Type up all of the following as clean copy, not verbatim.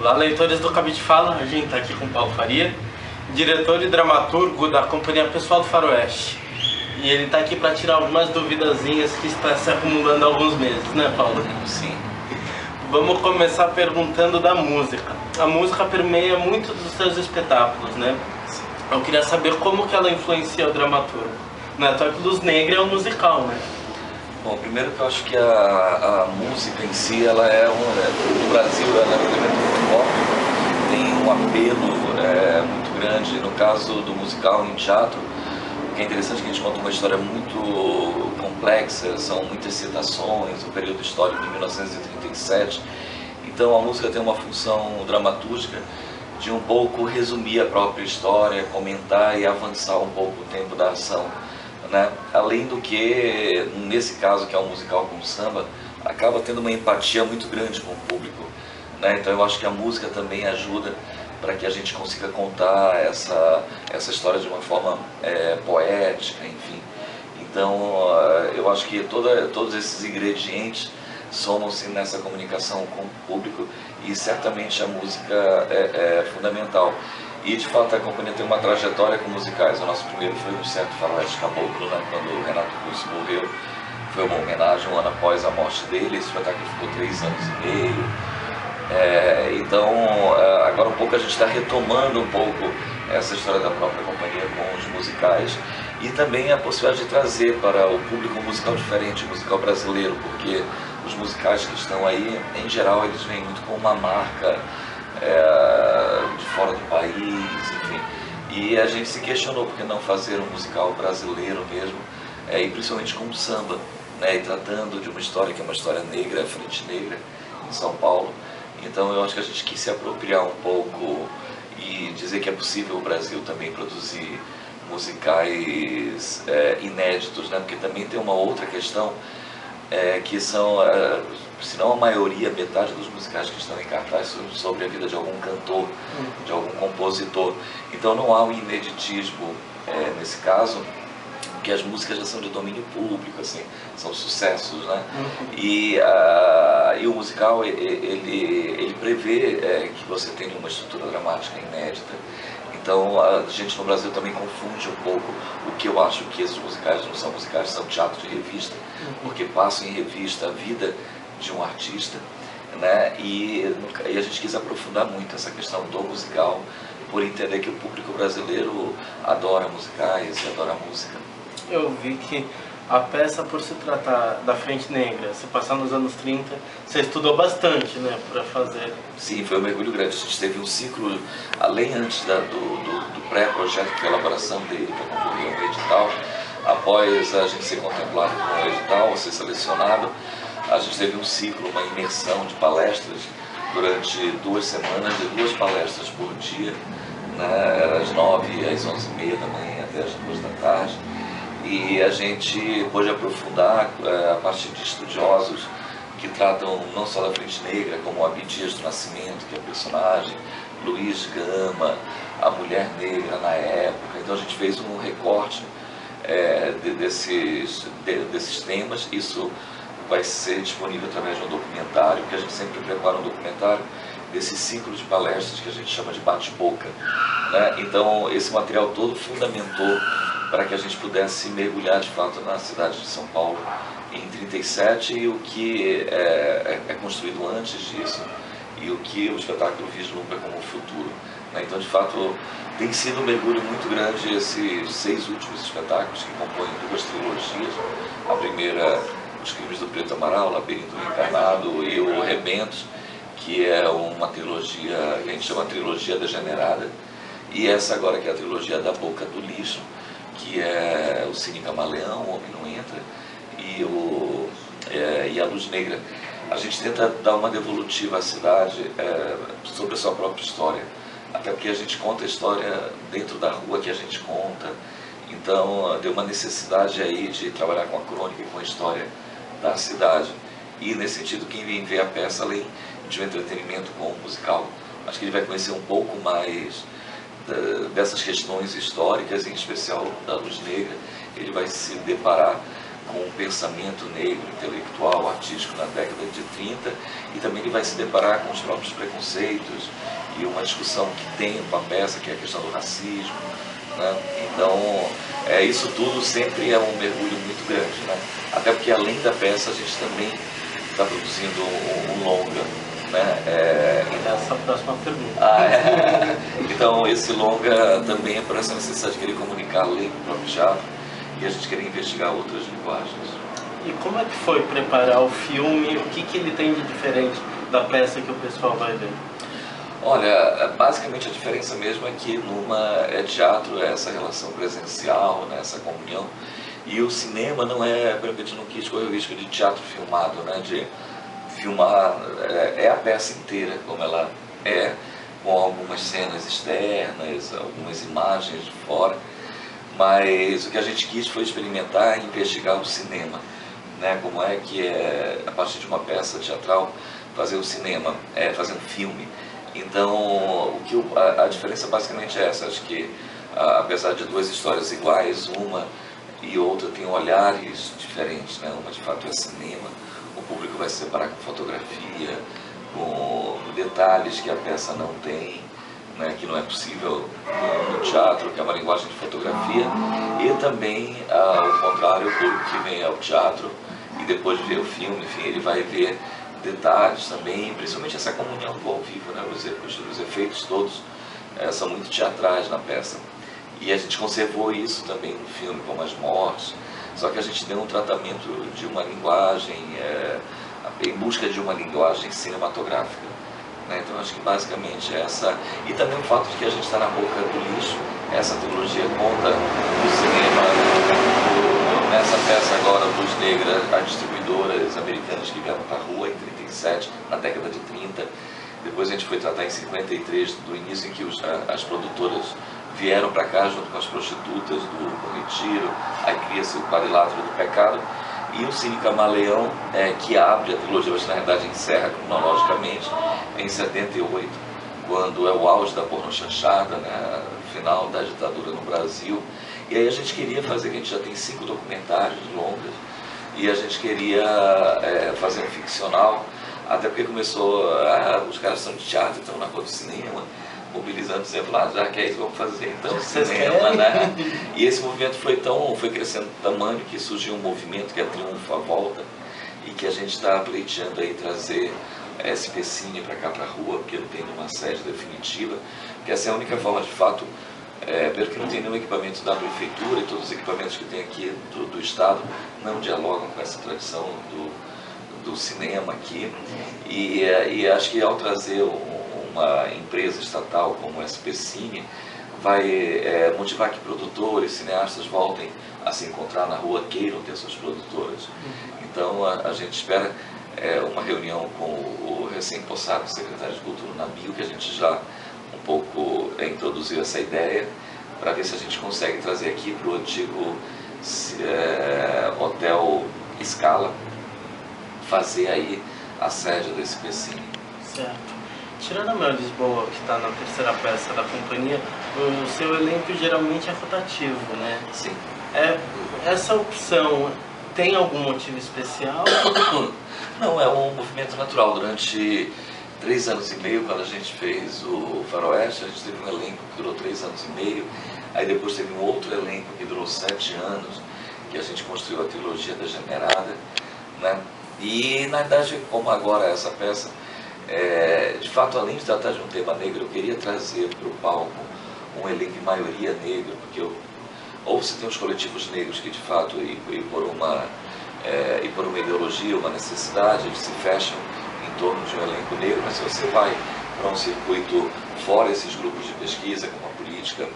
Olá, leitores do Cabide Fala, a gente está aqui com o Paulo Faria, diretor e dramaturgo da Companhia Pessoal do Faroeste. E ele está aqui para tirar algumas duvidazinhas que está se acumulando há alguns meses, né, Paulo? Sim. Vamos começar perguntando da música. A música permeia muito dos seus espetáculos, né? Sim. Eu queria saber como que ela influencia o dramaturgo. Não é só que Luz Negra é um musical, né? Bom, primeiro que eu acho que a música em si, ela no Brasil, ela é um elemento muito forte, tem um apelo muito grande. No caso do musical em teatro, o que é interessante é que a gente conta uma história muito complexa, são muitas citações, o período histórico de 1937, então a música tem uma função dramatúrgica de um pouco resumir a própria história, comentar e avançar um pouco o tempo da ação. Né? Além do que, nesse caso que é um musical com samba, acaba tendo uma empatia muito grande com o público. Né? Então eu acho que a música também ajuda para que a gente consiga contar essa história de uma forma poética, enfim. Então eu acho que todos esses ingredientes somam-se nessa comunicação com o público e certamente a música é fundamental. E de fato a companhia tem uma trajetória com musicais. O nosso primeiro foi no Centro Faroeste Caboclo, né, quando o Renato Russo morreu. Foi uma homenagem um ano após a morte dele. Esse espetáculo ficou 3 anos e meio. Então agora um pouco a gente está retomando um pouco essa história da própria companhia com os musicais. E também a possibilidade de trazer para o público um musical diferente, um musical brasileiro, porque os musicais que estão aí, em geral, eles vêm muito com uma marca de fora do país, enfim. E a gente se questionou por que não fazer um musical brasileiro mesmo, e principalmente com samba, né, e tratando de uma história que é uma história negra, a Frente Negra, em São Paulo. Então eu acho que a gente quis se apropriar um pouco e dizer que é possível o Brasil também produzir musicais inéditos, né, porque também tem uma outra questão, que são, se não a maioria, metade dos musicais que estão em cartaz sobre a vida de algum cantor, de algum compositor. Então não há um ineditismo nesse caso, porque as músicas já são de domínio público, assim, são sucessos, né? E o musical, ele prevê que você tenha uma estrutura dramática inédita. Então a gente no Brasil também confunde um pouco o que eu acho que esses musicais não são musicais, são teatro de revista, porque passam em revista a vida de um artista, né? E a gente quis aprofundar muito essa questão do musical, por entender que o público brasileiro adora musicais e adora música. Eu vi que a peça, por se tratar da Frente Negra, se passar nos anos 30, você estudou bastante, né, para fazer. Sim, foi um mergulho grande. A gente teve um ciclo, além antes do pré-projeto, que foi a elaboração dele para concorrer ao edital. Após a gente ser contemplado com o edital, ser selecionado, a gente teve um ciclo, uma imersão de palestras durante 2 semanas, de 2 palestras por dia, né, era às 9 às 11h30 da manhã até às 2 da tarde. E a gente pôde aprofundar a partir de estudiosos que tratam não só da Frente Negra, como o Abdias do Nascimento, que é o personagem, Luiz Gama, a mulher negra na época. Então a gente fez um recorte desses temas. Isso vai ser disponível através de um documentário, que a gente sempre prepara um documentário desse ciclo de palestras que a gente chama de bate-boca, né? Então esse material todo fundamentou para que a gente pudesse mergulhar de fato na cidade de São Paulo em 37 e o que é construído antes disso e o que o espetáculo vislumbra como futuro, né? Então de fato tem sido um mergulho muito grande esses 6 últimos espetáculos que compõem 2 trilogias. A primeira, Os Crimes do Preto Amaral, Labirinto Encarnado, e o Rebentos, que é uma trilogia que a gente chama trilogia degenerada, e essa agora que é a trilogia da Boca do Lixo, que é o Cine Camaleão, O Homem Não Entra, e a Luz Negra. A gente tenta dar uma devolutiva à cidade sobre a sua própria história, até porque a gente conta a história dentro da rua que a gente conta. Então deu uma necessidade aí de trabalhar com a crônica e com a história da cidade. E nesse sentido, quem vem ver a peça, além de um entretenimento com o musical, acho que ele vai conhecer um pouco mais dessas questões históricas, em especial da Luz Negra. Ele vai se deparar com o pensamento negro, intelectual, artístico na década de 30, e também ele vai se deparar com os próprios preconceitos e uma discussão que tem com a peça, que é a questão do racismo, né? Então, isso tudo sempre é um mergulho muito grande, né? Até porque além da peça a gente também está produzindo um longa, né? Essa é a próxima pergunta. Então esse longa também é por essa necessidade de querer comunicar além do próprio teatro e a gente querer investigar outras linguagens. E como é que foi preparar o filme? O que ele tem de diferente da peça que o pessoal vai ver? Olha, basicamente a diferença mesmo é que numa teatro é essa relação presencial, né, essa comunhão, e o cinema não é, por exemplo, a gente não quis correr o risco de teatro filmado, né, de filmar a peça inteira como ela é, com algumas cenas externas, algumas imagens de fora, mas o que a gente quis foi experimentar e investigar o cinema, né, como é que a partir de uma peça teatral fazer o cinema, fazer um filme. Então, a diferença basicamente é essa. Acho que, apesar de duas histórias iguais, uma e outra tem olhares diferentes, né? Uma de fato é cinema, o público vai se separar com fotografia, com detalhes que a peça não tem, né? Que não é possível no teatro, que é uma linguagem de fotografia, e também, ao contrário, o público que vem ao teatro e depois de ver o filme, enfim, ele vai ver detalhes também, principalmente essa comunhão do ao vivo, né? Os efeitos todos são muito teatrais na peça. E a gente conservou isso também no filme, como as mortes, só que a gente deu um tratamento de uma linguagem, em busca de uma linguagem cinematográfica, né? Então acho que basicamente essa, e também o fato de que a gente está na boca do lixo, essa trilogia conta do cinema. Nessa peça agora, Luz Negra, as distribuidoras americanas que vieram para a rua em 37, na década de 30. Depois a gente foi tratar em 53, do início em que as produtoras vieram para cá junto com as prostitutas do Retiro, aí cria-se o quadrilátero do pecado. E o Cine Camaleão, que abre a trilogia, mas na verdade encerra cronologicamente, em 78, quando é o auge da pornochanchada, né, final da ditadura no Brasil. E aí a gente queria fazer, a gente já tem 5 documentários longas, e a gente queria fazer um ficcional, até porque começou, os caras são de teatro, estão na rua do cinema, mobilizando, dizendo, já que é isso, vamos fazer então cinema, né? E esse movimento foi crescendo de tamanho que surgiu um movimento que é Triunfo à Volta, e que a gente está pleiteando aí trazer SP Cine para cá, para a rua, porque não tem uma sede definitiva, porque essa é a única forma de fato. Pelo que não tem nenhum equipamento da prefeitura e todos os equipamentos que tem aqui do Estado não dialogam com essa tradição do cinema aqui. E acho que ao trazer uma empresa estatal como o SP Cine, vai motivar que produtores, cineastas voltem a se encontrar na rua, queiram ter suas produtoras. Então a gente espera uma reunião com o recém-possado secretário de Cultura Nabil, que a gente já um pouco introduziu essa ideia, para ver se a gente consegue trazer aqui para o antigo Hotel Scala, fazer aí a sede do SP Cine. Certo. Tirando a Mel Lisboa, que está na terceira peça da companhia, o seu elenco geralmente é rotativo, né? Sim. Essa opção tem algum motivo especial? Não, é um movimento natural. Durante 3 anos e meio, quando a gente fez o Faroeste, a gente teve um elenco que durou 3 anos e meio, aí depois teve um outro elenco que durou 7 anos, que a gente construiu a trilogia Degenerada, né? E na verdade, como agora essa peça, de fato, além de tratar de um tema negro, eu queria trazer para o palco um elenco em maioria negro, porque ou você tem os coletivos negros que de fato, e por uma ideologia, uma necessidade, eles se fecham em torno de um elenco negro, mas se você vai para um circuito fora esses grupos de pesquisa, como a política,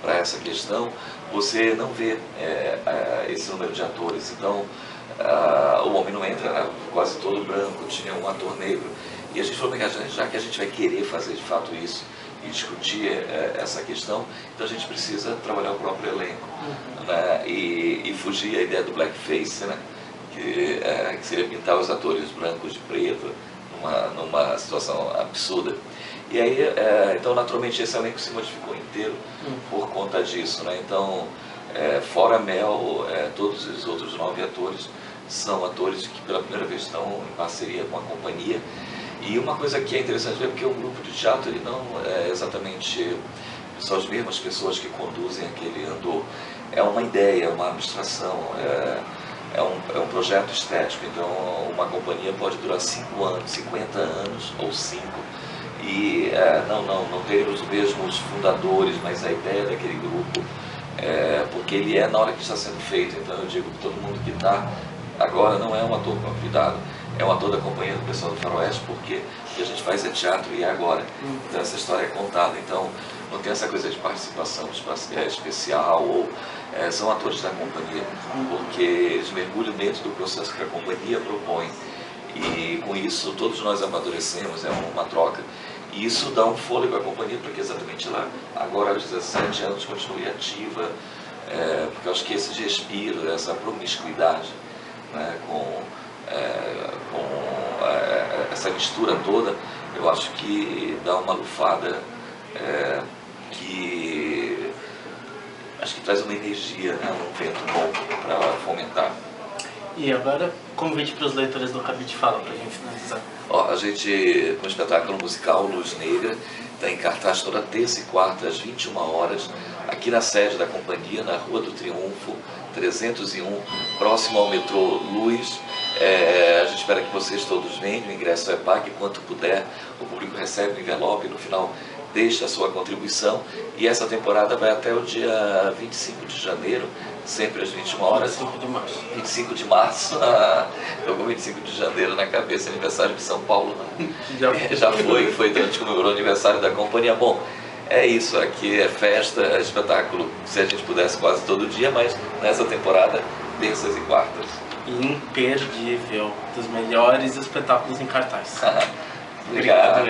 para essa questão, você não vê esse número de atores. Então, o homem não entra, né? Quase todo branco, tinha um ator negro. E a gente falou, já que a gente vai querer fazer de fato isso e discutir essa questão, então a gente precisa trabalhar o próprio elenco, né? E fugir a ideia do blackface, né? Que seria pintar os atores brancos de preto numa situação absurda. E aí, então naturalmente esse elenco se modificou inteiro por conta disso, né? Então Fora Mel, todos os outros 9 atores são atores que pela primeira vez estão em parceria com a companhia. E uma coisa que é interessante ver, porque o grupo de teatro ele não é exatamente são as mesmas pessoas que conduzem aquele andor. É uma ideia, é uma abstração, é um projeto estético. Então uma companhia pode durar 5 anos, 50 anos ou 5. E não teremos os mesmos fundadores, mas a ideia daquele grupo, porque ele na hora que está sendo feito. Então eu digo que todo mundo que está agora não é um ator convidado, é um ator da companhia do pessoal do Faroeste, porque o que a gente faz é teatro e é agora. Então essa história é contada. Então não tem essa coisa de participação especial, ou são atores da companhia, porque eles mergulham dentro do processo que a companhia propõe. E com isso todos nós amadurecemos, é uma troca. E isso dá um fôlego à companhia para que exatamente lá, agora aos 17 anos, continue ativa, porque eu acho que esse respiro, essa promiscuidade, né, com essa mistura toda, eu acho que dá uma lufada que acho que traz uma energia, né, um vento bom para fomentar. E agora, convite para os leitores do Cabide Fala, para a gente finalizar. A gente, com o espetáculo musical Luz Negra, está em cartaz toda terça e quarta, às 21 horas, aqui na sede da companhia, na Rua do Triunfo, 301, próximo ao metrô Luz. A gente espera que vocês todos venham, o ingresso é pago quanto puder, o público recebe o envelope, no final deixa a sua contribuição, e essa temporada vai até o dia 25 de janeiro, sempre às 21 horas. 25 de março. 25 de março, estou com 25 de janeiro na cabeça, aniversário de São Paulo, né? Já foi durante comemorou o aniversário da companhia. Bom, é isso, aqui é festa, é espetáculo, se a gente pudesse quase todo dia, mas nessa temporada, terças e quartas. Imperdível, dos melhores espetáculos em cartaz. Obrigado.